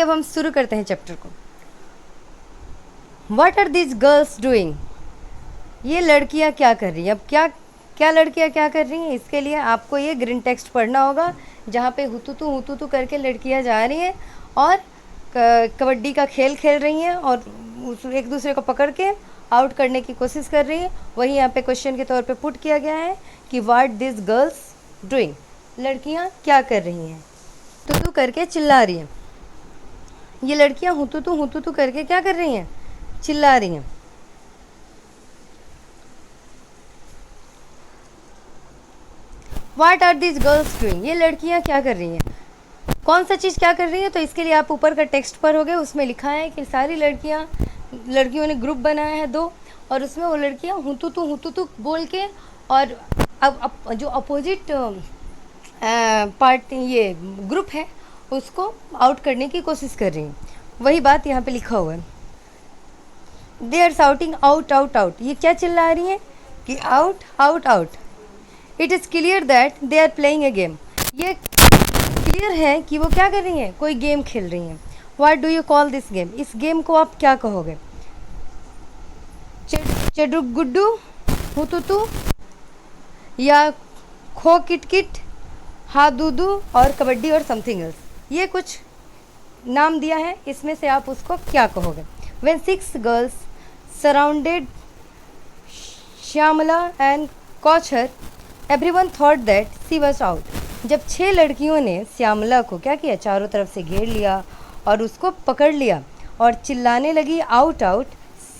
अब हम शुरू करते हैं चैप्टर को। What are these girls doing? ये लड़कियां क्या कर रही हैं? अब क्या क्या लड़कियां क्या कर रही हैं, इसके लिए आपको ये ग्रीन टेक्स्ट पढ़ना होगा, जहाँ पे हुतुतु करके लड़कियां जा रही हैं और कबड्डी का खेल खेल रही हैं और एक दूसरे को पकड़ के आउट करने की कोशिश कर रही हैं। वही यहाँ पे क्वेश्चन के तौर पे पुट किया गया है कि व्हाट दिस गर्ल्स डूइंग, लड़कियाँ क्या कर रही हैं? तू करके चिल्ला रही हैं। ये लड़कियाँ हुतुतु करके क्या कर रही हैं? चिल्ला रही हैं। What are this girls doing, ये लड़कियाँ क्या कर रही हैं? कौन सा चीज़ क्या कर रही है? तो इसके लिए आप ऊपर का टेक्स्ट पढ़ोगे, उसमें लिखा है कि सारी लड़कियों ने ग्रुप बनाया है 2, और उसमें वो लड़कियां हुतुतु बोल के और अब जो अपोजिट पार्ट ये ग्रुप है उसको आउट करने की कोशिश कर रही हैं। वही बात यहाँ पे लिखा हुआ है, they are shouting out out out. ये क्या चिल्ला रही हैं कि out out out. It is clear that they are playing a game, ये क्लियर है कि वो क्या कर रही हैं? कोई गेम खेल रही हैं। What do you call this game, इस गेम को आप क्या कहोगे? चडुगुड्डू, हुतुतु, या खो किट, हादूदू और कबड्डी और समथिंग एल्स। ये कुछ नाम दिया है, इसमें से आप उसको क्या कहोगे? When 6 girls surrounded Shyamala and Kauchar, everyone thought that she was out. जब 6 लड़कियों ने श्यामला को क्या किया? चारों तरफ से घेर लिया और उसको पकड़ लिया और चिल्लाने लगी आउट आउट।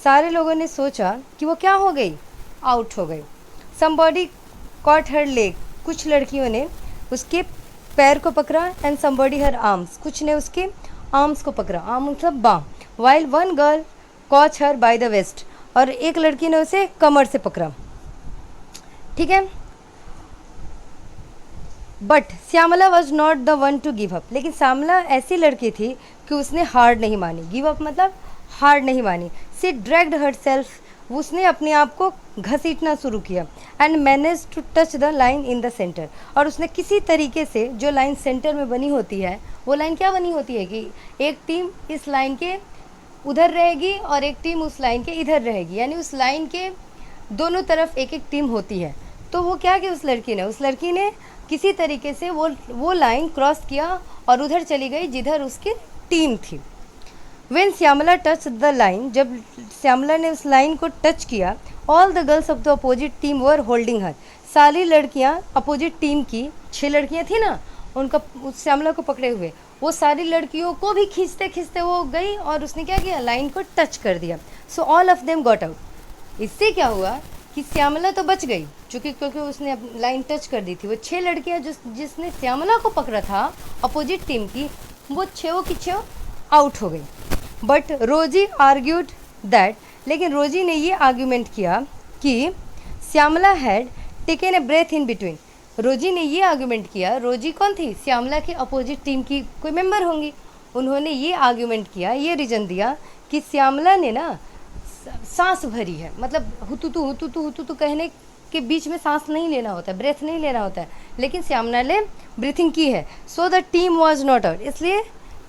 सारे लोगों ने सोचा कि वो क्या हो गई? आउट हो गई। Somebody caught her leg, कुछ लड़कियों ने उसके पैर को पकड़ा, एंड somebody her arms, कुछ ने उसके आर्म्स को पकड़ा, आर्म मतलब बाँ। While one girl caught her by the waist, और एक लड़की ने उसे कमर से पकड़ा। ठीक है, but Shyamala was not the one to give up, लेकिन श्यामला ऐसी लड़की थी कि उसने हार नहीं मानी। गिव अप मतलब हार नहीं मानी। सी ड्रैग्ड हर सेल्फ, उसने अपने आप को घसीटना शुरू किया, and manage to touch the line in the centre, और उसने किसी तरीके से जो लाइन सेंटर में बनी होती है, वो लाइन क्या बनी होती है कि एक टीम इस लाइन के उधर रहेगी और एक टीम उस लाइन के इधर रहेगी, यानी उस लाइन के दोनों तरफ एक एक टीम होती है। तो वो क्या कि उस लड़की ने किसी तरीके से वो लाइन क्रॉस किया और उधर चली गई जिधर उसकी टीम थी। When Shyamala touch the line, जब श्यामला ने उस लाइन को टच किया, all the girls of the opposite team were holding her, सारी लड़कियां अपोजिट टीम की 6 लड़कियां थी ना, उनका उस श्यामला को पकड़े हुए, वो सारी लड़कियों को भी खींचते खींचते वो गई और उसने क्या किया? लाइन को टच कर दिया। So all of them got out. इससे क्या हुआ कि श्यामला तो बच गई, क्योंकि उसने लाइन टच कर दी थी। वो 6 लड़कियां जिसने श्यामला को पकड़ा था अपोजिट टीम की, वो 6 की 6 आउट हो गई। बट रोजी आर्ग्यूड दैट, लेकिन रोजी ने ये आर्ग्यूमेंट किया कि Shyamala had taken a breath in between. Rosy ने ये आर्ग्यूमेंट किया, रोजी कौन थी? श्यामला के अपोजिट टीम की कोई मेंबर होंगी। उन्होंने ये आर्ग्यूमेंट किया, ये रीज़न दिया कि श्यामला ने ना सांस भरी है, मतलब हुतुतु कहने के बीच में सांस नहीं लेना होता है, ब्रेथ नहीं लेना होता है, लेकिन श्यामला ने ब्रीथिंग की है। So the team was not out, इसलिए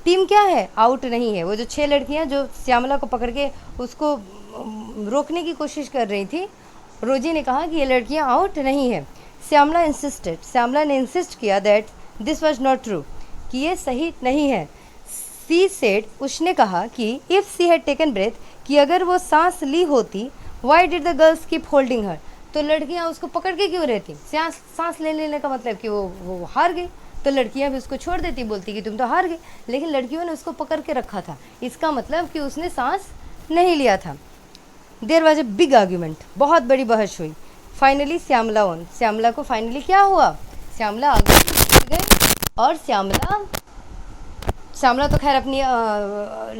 टीम क्या है? आउट नहीं है। वो जो 6 लड़कियां जो श्यामला को पकड़ के उसको रोकने की कोशिश कर रही थी, रोजी ने कहा कि ये लड़कियां आउट नहीं है। श्यामला ने इंसिस्ट किया that this was not true, कि ये सही नहीं है। सी सेड, उसने कहा कि if she had taken breath, कि अगर वो सांस ली होती, why did the girls keep holding her, तो लड़कियां उसको पकड़ के क्यों रहती? सांस ले लेने का मतलब कि वो हार गई, तो लड़कियां भी उसको छोड़ देती, बोलती कि तुम तो हार गई, लेकिन लड़कियों ने उसको पकड़ के रखा था, इसका मतलब कि उसने सांस नहीं लिया था। There was a big argument, बहुत बड़ी बहस हुई। फाइनली श्यामला वन, श्यामला को फाइनली क्या हुआ? श्यामला आगे जीत गई, और श्यामला तो खैर अपनी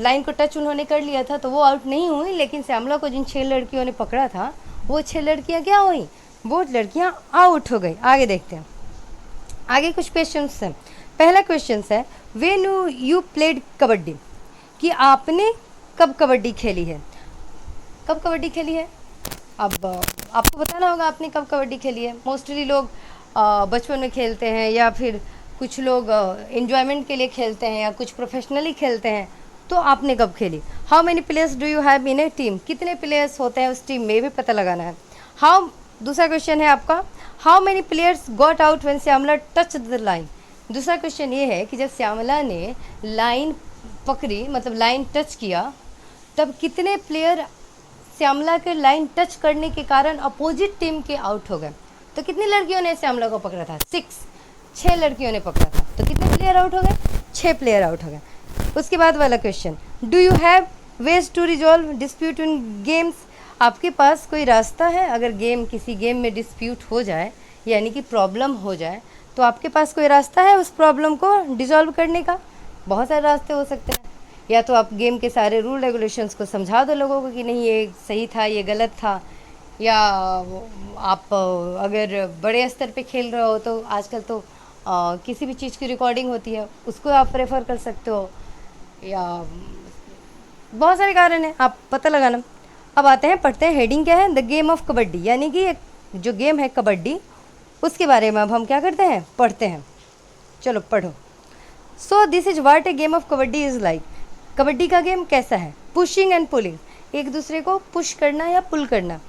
लाइन को टच उन्होंने कर लिया था, तो वो आउट नहीं हुई, लेकिन श्यामला को जिन 6 लड़कियों ने पकड़ा था, वो 6 लड़कियां क्या हुई? वो लड़कियां आउट हो गई। आगे देखते हैं, आगे कुछ क्वेश्चंस हैं। पहला क्वेश्चन है, व्हेन यू प्लेड कबड्डी, कि आपने कब कबड्डी खेली है? कब कबड्डी खेली है? अब आपको बताना होगा आपने कब कबड्डी खेली है। मोस्टली लोग बचपन में खेलते हैं, या फिर कुछ लोग एंजॉयमेंट के लिए खेलते हैं या कुछ प्रोफेशनली खेलते हैं। तो आपने कब खेली? How many players do you have in A team? कितने प्लेयर्स होते हैं उस टीम में, भी पता लगाना है। हाउ, दूसरा क्वेश्चन है आपका, how many players got out when Shyamala touch the line? दूसरा क्वेश्चन ये है कि जब श्यामला ने लाइन पकड़ी, मतलब लाइन टच किया, तब कितने प्लेयर श्यामला के लाइन टच करने के कारण अपोजिट टीम के आउट हो गए? तो कितनी लड़कियों ने श्यामला को पकड़ा था? 6 लड़कियों ने पकड़ा था। तो कितने प्लेयर आउट हो गए? 6 प्लेयर आउट हो गए। उसके बाद वाला question, do you have ways to resolve dispute in games? आपके पास कोई रास्ता है अगर किसी गेम में डिस्प्यूट हो जाए, यानी कि प्रॉब्लम हो जाए, तो आपके पास कोई रास्ता है उस प्रॉब्लम को डिसॉल्व करने का? बहुत सारे रास्ते हो सकते हैं। या तो आप गेम के सारे रूल रेगुलेशंस को समझा दो लोगों को कि नहीं ये सही था, ये गलत था। या आप अगर बड़े स्तर पे खेल रहे हो तो आजकल तो किसी भी चीज़ की रिकॉर्डिंग होती है, उसको आप प्रेफर कर सकते हो। या बहुत सारे कारण हैं, आप पता लगाना। अब आते हैं, पढ़ते हैं हेडिंग क्या है, द गेम ऑफ कबड्डी, यानी कि जो गेम है कबड्डी, उसके बारे में अब हम क्या करते हैं, पढ़ते हैं। चलो पढ़ो। So this is what A game of kabaddi is like. Kabaddi का गेम कैसा है? पुशिंग एंड पुलिंग, एक दूसरे को पुश करना या पुल करना।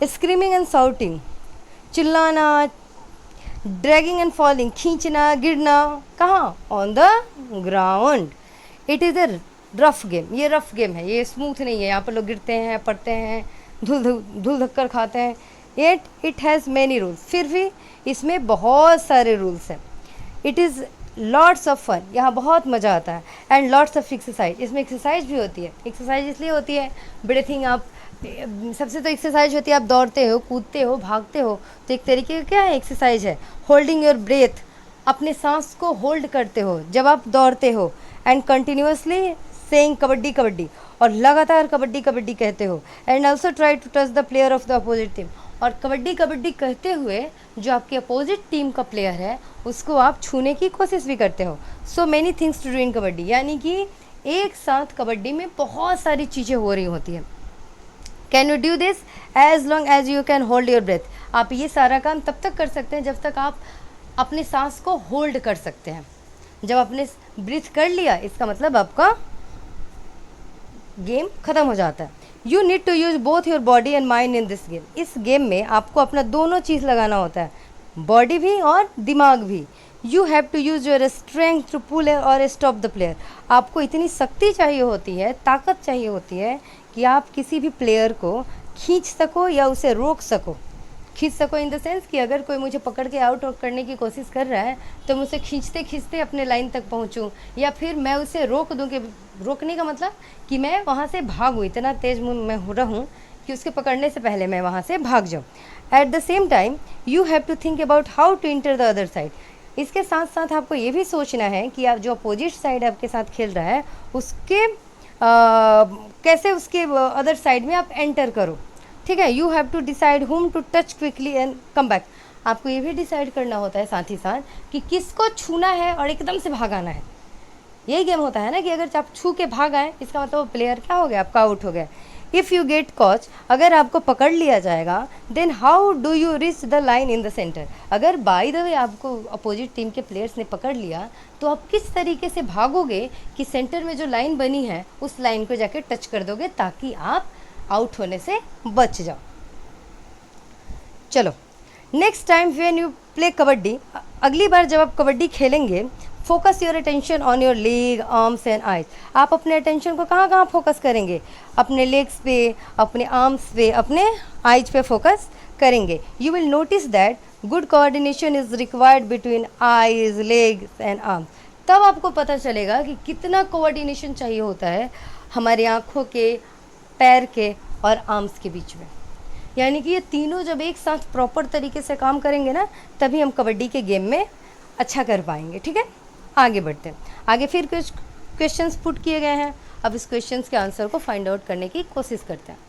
स्क्रीमिंग एंड साउटिंग, चिल्लाना। ड्रैगिंग एंड फॉलिंग, खींचना, गिरना। कहाँ? On the ground. It is a rough game, ये रफ गेम है, ये स्मूथ नहीं है। यहाँ पर लोग गिरते हैं, पड़ते हैं, धूल धक्कर खाते हैं। इट हैज़ मैनी रूल्स, फिर भी इसमें बहुत सारे रूल्स हैं। It is lots of fun, यहाँ बहुत मज़ा आता है। एंड लॉट्स ऑफ एक्सरसाइज, इसमें एक्सरसाइज भी होती है। एक्सरसाइज इसलिए होती है, ब्रीथिंग, आप सबसे तो एक्सरसाइज होती है, आप दौड़ते हो, कूदते हो, भागते हो, तो एक तरीके का क्या है, एक्सरसाइज है। होल्डिंग योर ब्रेथ, अपने सांस को होल्ड करते हो जब आप दौड़ते हो। And continuously saying kabaddi kabaddi, और लगातार कबड्डी कबड्डी कहते हो। And also try to touch the player of the opposite team, और कबड्डी कबड्डी कहते हुए जो आपकी अपोजिट टीम का प्लेयर है उसको आप छूने की कोशिश भी करते हो। So many things to do in kabaddi, यानी कि एक साथ कबड्डी में बहुत सारी चीज़ें हो रही होती हैं। Can you do this as long as you can hold your breath, आप ये सारा काम तब तक कर सकते हैं जब तक आप अपने सांस को होल्ड कर सकते हैं। जब आपने ब्रीथ कर लिया, इसका मतलब आपका गेम ख़त्म हो जाता है। You need to use both your body and mind in this game, इस गेम में आपको अपना दोनों चीज़ लगाना होता है, बॉडी भी और दिमाग भी। You have to use your strength to pull or stop the player, आपको इतनी शक्ति चाहिए होती है, ताकत चाहिए होती है कि आप किसी भी प्लेयर को खींच सको या उसे रोक सको। खींच सको इन द सेंस कि अगर कोई मुझे पकड़ के आउट करने की कोशिश कर रहा है तो मैं उसे खींचते खींचते अपने लाइन तक पहुंचूं, या फिर मैं उसे रोक दूं। कि रोकने का मतलब कि मैं वहां से भागूं, इतना तेज मैं रहूं कि उसके पकड़ने से पहले मैं वहां से भाग जाऊं। At the same time you have to think about how to enter the other side, इसके साथ साथ आपको ये भी सोचना है कि आप जो अपोजिट साइड आपके साथ खेल रहा है उसके कैसे उसके अदर साइड में आप एंटर करो। ठीक है, you have to decide whom to touch quickly and come back, आपको ये भी डिसाइड करना होता है साथ ही साथ कि किसको छूना है और एकदम से भागाना है। यही गेम होता है ना कि अगर आप छू के भाग आए, इसका मतलब वो प्लेयर क्या हो गया, आपका आउट हो गया। इफ़ यू गेट कॉच, अगर आपको पकड़ लिया जाएगा, then how do you reach the line in the centre, अगर बाय द वे आपको अपोजिट टीम के प्लेयर्स ने पकड़ लिया तो आप किस तरीके से भागोगे कि सेंटर में जो लाइन बनी है उस लाइन को जाके टच कर दोगे ताकि आप आउट होने से बच जाओ। चलो, next time when you play kabaddi, अगली बार जब आप कबड्डी खेलेंगे, focus your attention on your leg, arms and eyes, आप अपने अटेंशन को कहाँ कहाँ फोकस करेंगे, अपने लेग्स पे, अपने आर्म्स पे, अपने आइज पे फोकस करेंगे। You will notice that good coordination is required between eyes, legs and arms, तब आपको पता चलेगा कि कितना कोऑर्डिनेशन चाहिए होता है हमारी आँखों के, पैर के और आर्म्स के बीच में। यानी कि ये तीनों जब एक साथ प्रॉपर तरीके से काम करेंगे ना, तभी हम कबड्डी के गेम में अच्छा कर पाएंगे। ठीक है, आगे बढ़ते हैं। आगे फिर कुछ क्वेश्चंस पुट किए गए हैं, अब इस क्वेश्चंस के आंसर को फाइंड आउट करने की कोशिश करते हैं।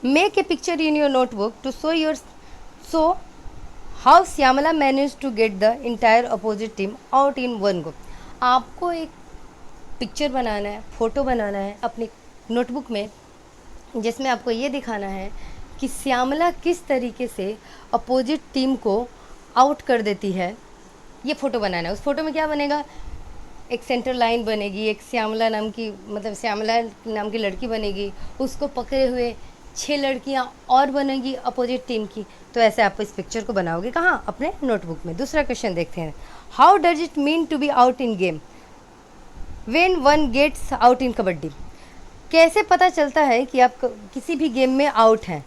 Make a picture in your notebook to show how Shyamala manage to get the entire opposite team out in one go. आपको एक पिक्चर बनाना है, फ़ोटो बनाना है अपनी नोटबुक में, जिसमें आपको ये दिखाना है कि श्यामला किस तरीके से अपोजिट टीम को आउट कर देती है, ये फ़ोटो बनाना है। उस फोटो में क्या बनेगा, एक सेंटर लाइन बनेगी, एक श्यामला नाम की, मतलब श्यामला नाम की लड़की बनेगी, उसको पकड़े हुए 6 लड़कियाँ और बनेगी अपोजिट टीम की। तो ऐसे आप इस पिक्चर को बनाओगे कहाँ, अपने नोटबुक में। दूसरा क्वेश्चन देखते हैं, how does it mean to be out in game when one gets out in kabaddi. कैसे पता चलता है कि आप किसी भी गेम में आउट हैं,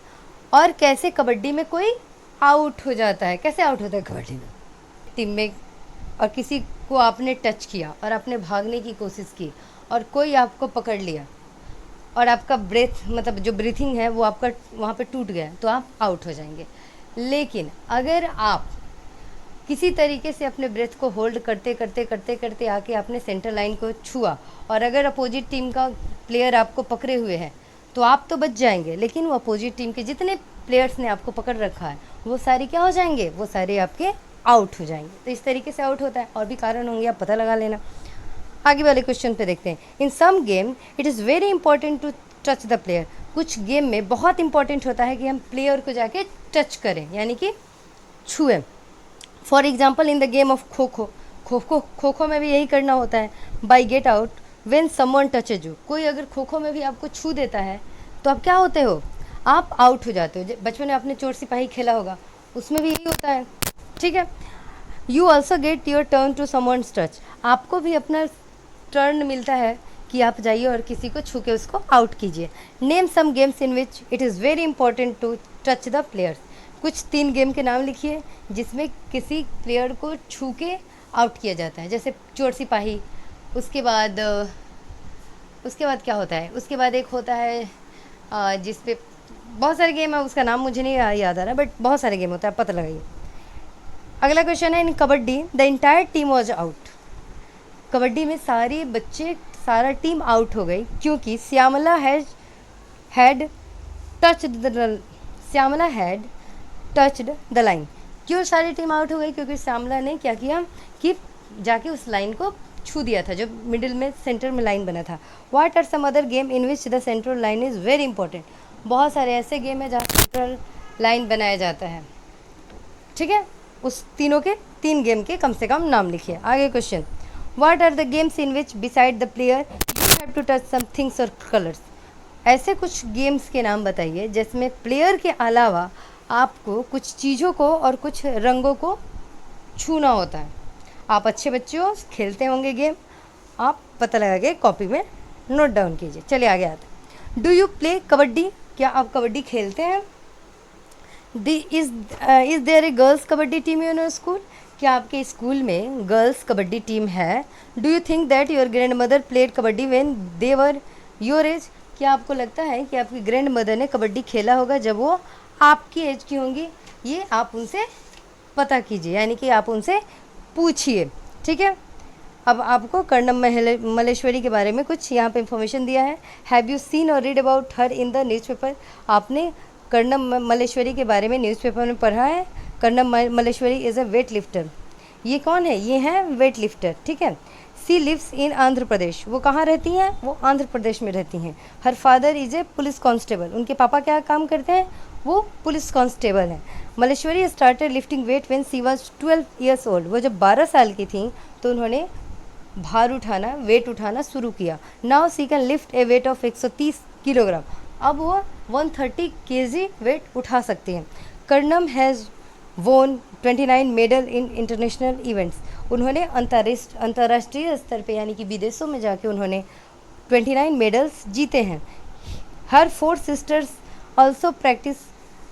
और कैसे कबड्डी में कोई आउट हो जाता है। कैसे आउट होता है कबड्डी में, टीम में और किसी को आपने टच किया और आपने भागने की कोशिश की और कोई आपको पकड़ लिया और आपका ब्रेथ, मतलब जो ब्रीथिंग है वो आपका वहाँ पे टूट गया, तो आप आउट हो जाएंगे। लेकिन अगर आप किसी तरीके से अपने ब्रेथ को होल्ड करते करते करते करते आके आपने सेंटर लाइन को छुआ, और अगर अपोजिट टीम का प्लेयर आपको पकड़े हुए है तो आप तो बच जाएंगे, लेकिन वो अपोजिट टीम के जितने प्लेयर्स ने आपको पकड़ रखा है वो सारे क्या हो जाएंगे, वो सारे आपके आउट हो जाएंगे। तो इस तरीके से आउट होता है, और भी कारण होंगे, आप पता लगा लेना। आगे वाले क्वेश्चन पे देखते हैं, in some game it is very important to touch the player. कुछ गेम में बहुत इंपॉर्टेंट होता है कि हम प्लेयर को जाके टच करें, यानी कि छुएं। For example in the game of kho kho में भी यही करना होता है, by get out when someone touches you. कोई अगर खो खो में भी आपको छू देता है तो आप क्या होते हो, आप आउट हो जाते हो। बचपन में आपने चोर सिपाही खेला होगा, उसमें भी यही होता है, ठीक है। You also get your turn to someone's touch. आपको भी अपना टर्न मिलता है कि आप जाइए और किसी को छू के उसको आउट कीजिए। Name some games in which it is very important to touch the players. कुछ 3 गेम के नाम लिखिए जिसमें किसी प्लेयर को छू के आउट किया जाता है, जैसे चोर सिपाही। उसके बाद क्या होता है, उसके बाद एक होता है जिस पे बहुत सारे गेम है, उसका नाम मुझे नहीं याद आ रहा, बट बहुत सारे गेम होता है, पता लगाइए। अगला क्वेश्चन है, in kabaddi the entire team was out. Kabaddi में सारे बच्चे, सारा टीम आउट हो गई क्योंकि Shyamala had touched the line. क्यों सारी टीम आउट हो गई, क्योंकि श्यामला ने क्या किया कि जाके उस लाइन को छू दिया था, जो मिडिल में सेंटर में लाइन बना था। What are some other game in which the central line is very important. बहुत सारे ऐसे गेम है जहाँ सेंट्रल लाइन बनाया जाता है, ठीक है। उस तीनों के 3 गेम के कम से कम नाम लिखिए। आगे क्वेश्चन, what are the games in which beside the player you have to touch some things or colours. ऐसे कुछ गेम्स के नाम बताइए जिसमें प्लेयर के अलावा आपको कुछ चीज़ों को और कुछ रंगों को छूना होता है। आप अच्छे बच्चे हो, खेलते होंगे गेम, आप पता लगा के कॉपी में नोट डाउन कीजिए। चलिए आगे आते हैं, डू यू प्ले कबड्डी। क्या आप कबड्डी खेलते हैं। Is there a girls kabaddi team in your school. क्या आपके स्कूल में गर्ल्स कबड्डी टीम है। Do you think that your grandmother played kabaddi when they were your age. क्या आपको लगता है कि आपकी ग्रैंड मदर ने कबड्डी खेला होगा जब वो आपकी एज की होंगी। ये आप उनसे पता कीजिए, यानी कि आप उनसे पूछिए, ठीक है। अब आपको कर्णम मल्लेश्वरी के बारे में कुछ यहाँ पे इंफॉर्मेशन दिया है। हैव यू सीन और read about her in the newspaper. आपने कर्णम मल्लेश्वरी के बारे में न्यूज़पेपर में पढ़ा है। Karnam Malleswari is a weight lifter. ये कौन है, ये हैं वेट लिफ्टर, ठीक है। She lives in Andhra Pradesh. वो कहाँ रहती हैं, वो आंध्र प्रदेश में रहती हैं। Her father is a police constable. उनके पापा क्या काम करते हैं, वो पुलिस कांस्टेबल हैं। Malleswari started lifting wait when she was 12 years old. वो जब 12 साल की थी तो उन्होंने भार उठाना, वेट उठाना शुरू किया। Now see can lift A weight of 130 kilogram. अब वो 130 केजी वेट उठा सकती हैं। कर्णम हैज़ वोन 29 मेडल इन इंटरनेशनल इवेंट्स। उन्होंने अंतर्राष्ट्रीय स्तर पे, यानी कि विदेशों में जाके उन्होंने 29 मेडल्स जीते हैं। हर 4 sisters also practice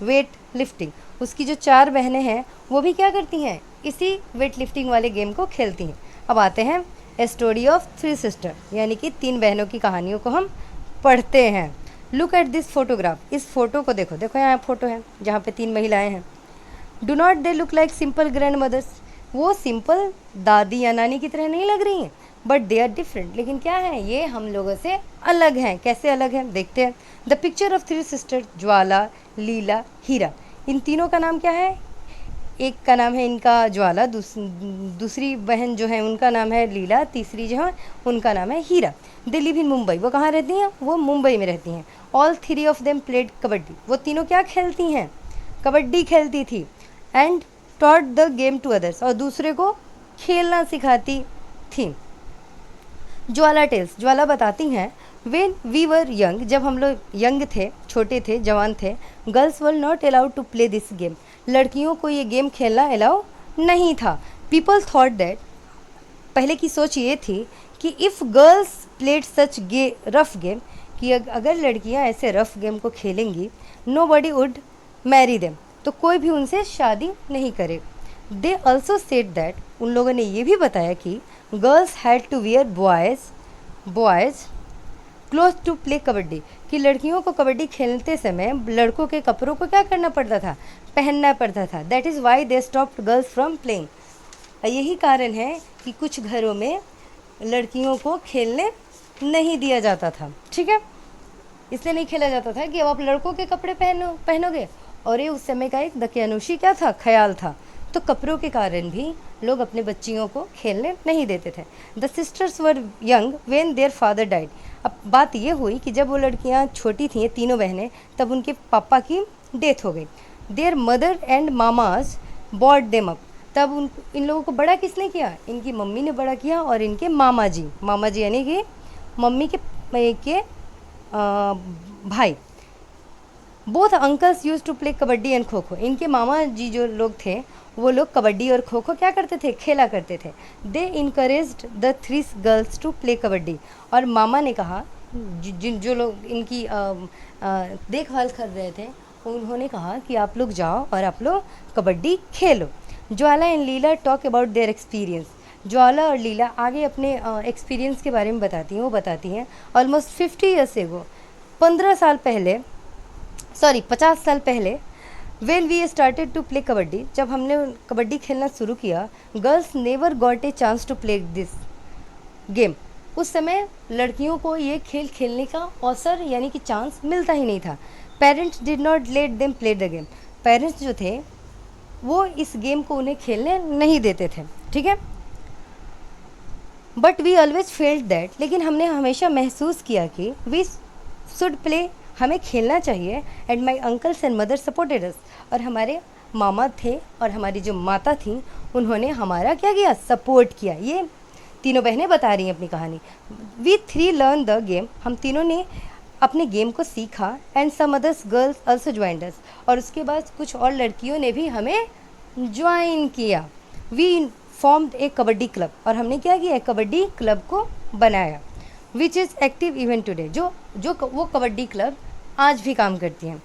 weight lifting. उसकी जो 4 बहनें हैं वो भी क्या करती हैं, इसी वेट लिफ्टिंग वाले गेम को खेलती हैं। अब आते हैं ए स्टोरी ऑफ 3 सिस्टर, यानी कि 3 बहनों की कहानियों को हम पढ़ते हैं। Look at this photograph. इस फोटो को देखो, देखो यहाँ फोटो है जहाँ पे 3 महिलाएं हैं। Do not they look like simple grandmothers. वो सिंपल दादी या नानी की तरह नहीं लग रही हैं, बट दे आर डिफरेंट। लेकिन क्या है, ये हम लोगों से अलग हैं। कैसे अलग हैं, देखते हैं। द पिक्चर ऑफ 3 सिस्टर, ज्वाला, लीला, हीरा। इन तीनों का नाम क्या है, एक का नाम है इनका ज्वाला, दूसरी बहन जो है उनका नाम है लीला, तीसरी जो है उनका नाम है हीरा। They live in Mumbai. वो कहाँ रहती हैं, वो मुंबई में रहती हैं। All 3 of them played kabaddi. वो तीनों क्या खेलती हैं, कबड्डी खेलती थी। And taught the game to others, और दूसरे को खेलना सिखाती थी। ज्वाला टेल्स, ज्वाला बताती हैं, वेन वी वर यंग, जब हम लोग यंग थे, छोटे थे, जवान थे, girls were not allowed to play this game, लड़कियों को ये गेम खेलना अलाउ नहीं था। पीपल थॉट दैट, पहले की सोच ये थी कि if girls played such rough game, कि अगर लड़कियां ऐसे रफ गेम को खेलेंगी, nobody would marry them, तो कोई भी उनसे शादी नहीं करेगा। दे ऑल्सो सेड दैट, उन लोगों ने ये भी बताया कि girls had to wear boys cloth to play kabaddi, कि लड़कियों को कबड्डी खेलते समय लड़कों के कपड़ों को क्या करना पड़ता था, पहनना पड़ता था। That is why they stopped girls from playing, यही कारण है कि कुछ घरों में लड़कियों को खेलने नहीं दिया जाता था। ठीक है, इसलिए नहीं खेला जाता था कि अब आप लड़कों के कपड़े पहनोगे, और ये उस समय का एक दकियानुशी क्या था, ख्याल था। तो कपड़ों के कारण भी लोग अपने बच्चियों को खेलने नहीं देते थे। The sisters were young when their father died, अब बात ये हुई कि जब वो लड़कियां छोटी थीं, तीनों बहनें, तब उनके पापा की डेथ हो गई। There mother and mama's bot them up, तब इन लोगों को बड़ा किसने किया, इनकी मम्मी ने बड़ा किया, और इनके मामा जी यानी कि मम्मी के भाई, both uncles use to play kabaddi and kho kho, इनके मामा जी जो लोग थे वो लोग कबड्डी और खो खो क्या करते थे, खेला करते थे। They encouraged the 3 girls to play kabaddi, और मामा ने कहा, जिन जो लोग इनकी देखभाल कर रहे थे, उन्होंने कहा कि आप लोग जाओ और आप लोग कबड्डी खेलो। Jwala and Leela talk about their experience, Jwala और लीला आगे अपने एक्सपीरियंस के बारे में बताती हैं। वो बताती हैं ऑलमोस्ट 50 ईयर्स एगो, 50 साल पहले, when we started to play kabaddi, जब हमने कबड्डी खेलना शुरू किया, girls never got a chance to play this game, उस समय लड़कियों को ये खेल खेलने का अवसर यानी कि चांस मिलता ही नहीं था। Parents did not let them play the game, parents जो थे वो इस गेम को उन्हें खेलने नहीं देते थे। ठीक है, but we always felt that, लेकिन हमने हमेशा महसूस किया कि वी शुड प्ले, हमें खेलना चाहिए। And my uncles and mother supported us, और हमारे मामा थे और हमारी जो माता थी उन्होंने हमारा क्या किया, सपोर्ट किया। ये तीनों बहनें बता रही हैं अपनी कहानी। वी 3 लर्न द गेम, हम तीनों ने अपने गेम को सीखा। And some others girls also joined us, और उसके बाद कुछ और लड़कियों ने भी हमें ज्वाइन किया। We formed a kabaddi club, और हमने क्या किया, कबड्डी क्लब को बनाया। Which is active even today, जो वो कबड्डी क्लब आज भी काम करती हैं।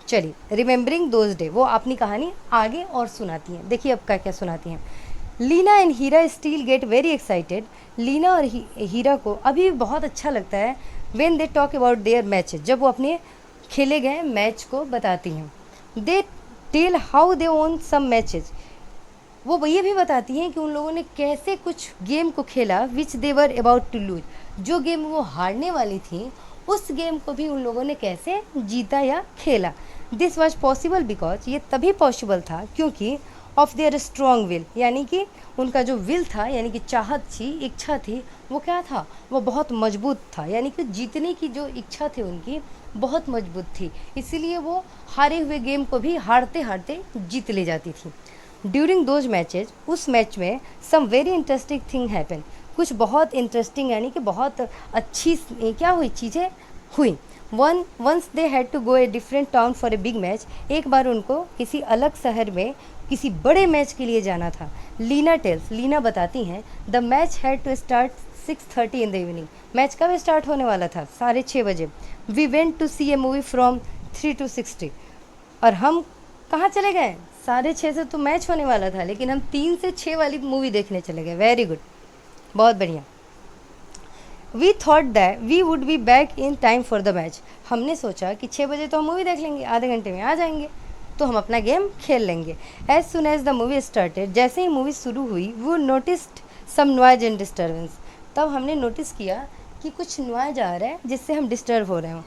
चलिए, रिमेंबरिंग दोज डे, वो अपनी कहानी आगे और सुनाती हैं। देखिए अब क्या क्या सुनाती हैं। Leena and Heera still get very excited, Leena और हीरा को अभी भी बहुत अच्छा लगता है। When they talk about their matches, जब वो अपने खेले गए मैच को बताती हैं। They tell how they won some matches, वो ये भी बताती हैं कि उन लोगों ने कैसे कुछ गेम को खेला, विच दे वर अबाउट टू लूज, जो गेम वो हारने वाली थी उस गेम को भी उन लोगों ने कैसे जीता या खेला। दिस वॉज पॉसिबल बिकॉज, ये तभी पॉसिबल था क्योंकि ऑफ देयर स्ट्रॉन्ग विल, यानी कि उनका जो विल था, यानी कि चाहत थी, इच्छा थी, वो क्या था, वो बहुत मजबूत था, यानी कि जीतने की जो इच्छा थी उनकी बहुत मजबूत थी, इसीलिए वो हारे हुए गेम को भी हारते हारते जीत ले जाती थी। ड्यूरिंग दोज मैचेज, उस मैच में some very interesting thing happen, कुछ बहुत इंटरेस्टिंग यानी कि बहुत अच्छी क्या हुई, चीज़ें हुई। Once they had to go a different town for a big match, एक बार उनको किसी अलग शहर में किसी बड़े मैच के लिए जाना था। लीना टेल्स, लीना बताती हैं, the match had to start 6:30 in the evening, match कब स्टार्ट होने वाला था, 6:30 बजे। We went to see a movie from 3 to 60, और हम कहाँ चले गए, 6:30 से तो मैच होने वाला था, लेकिन हम 3 से 6 वाली मूवी देखने चले गए। वेरी गुड, बहुत बढ़िया। We thought that we would be back in time for the match, हमने सोचा कि 6 बजे तो हम मूवी देख लेंगे, आधे घंटे में आ जाएंगे, तो हम अपना गेम खेल लेंगे। As soon as the movie started, जैसे ही मूवी शुरू हुई, वो noticed some noise and disturbance, तब हमने नोटिस किया कि कुछ नॉइज आ रहा है जिससे हम डिस्टर्ब हो रहे हों।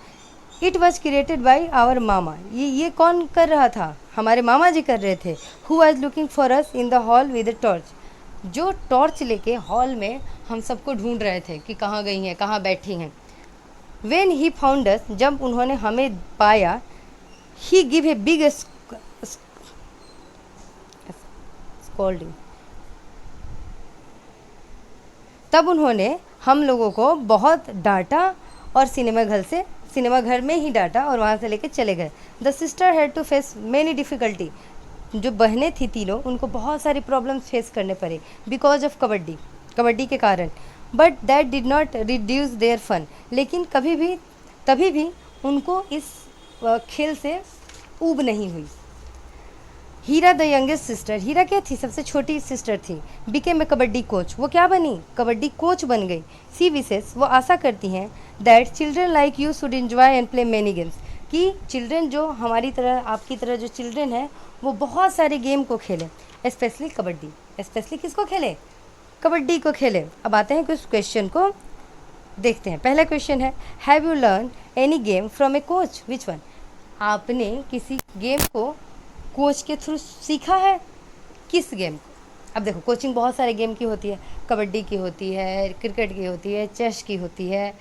It was created by our मामा, ये कौन कर रहा था, हमारे मामा जी कर रहे थे। Who was looking for us in the hall with a torch, जो टॉर्च लेके हॉल में हम सबको ढूंढ रहे थे कि कहाँ गई हैं, कहाँ बैठी हैं। वेन ही फाउंड अस, जब उन्होंने हमें पाया, he give a big called you. तब उन्होंने हम लोगों को बहुत डांटा और सिनेमा घर में ही डांटा और वहाँ से लेके चले गए। The sister had to face many difficulty. जो बहनें थी तीनों, उनको बहुत सारी प्रॉब्लम्स फेस करने पड़े बिकॉज ऑफ कबड्डी के कारण। But that did not reduce their fun. लेकिन तभी भी उनको इस खेल से ऊब नहीं हुई। हीरा द यंगेस्ट सिस्टर, हीरा क्या थी, सबसे छोटी सिस्टर थी। बिकेम ए कबड्डी कोच, वो क्या बनी, कबड्डी कोच बन गई। सी विशेस, वो आशा करती हैं that children like you should enjoy and play many games, कि चिल्ड्रन जो हमारी तरह, आपकी तरह जो चिल्ड्रन है, वो बहुत सारे गेम को खेलें, स्पेशली कबड्डी। स्पेशली किसको खेलें, कबड्डी को खेलें। अब आते हैं कुछ क्वेश्चन को देखते हैं। पहला क्वेश्चन है, have you learn any game from A coach, which one. आपने किसी गेम को कोच के थ्रू सीखा है, किस गेम को। अब देखो, कोचिंग बहुत सारे गेम की होती है, कबड्डी की होती है, क्रिकेट की होती है, चेस की होती है,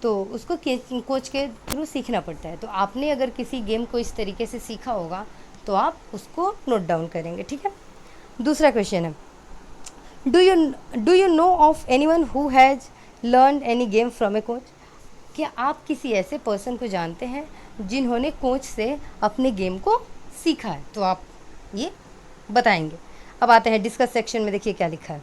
तो उसको कोच के थ्रू सीखना पड़ता है। तो आपने अगर किसी गेम को इस तरीके से सीखा होगा तो आप उसको नोट डाउन करेंगे, ठीक है। दूसरा क्वेश्चन है, do you know of anyone who has learn any game from A coach. क्या आप किसी ऐसे पर्सन को जानते हैं जिन्होंने कोच से अपने गेम को सीखा है, तो आप ये बताएंगे। अब आते हैं डिस्कस सेक्शन में, देखिए क्या लिखा है।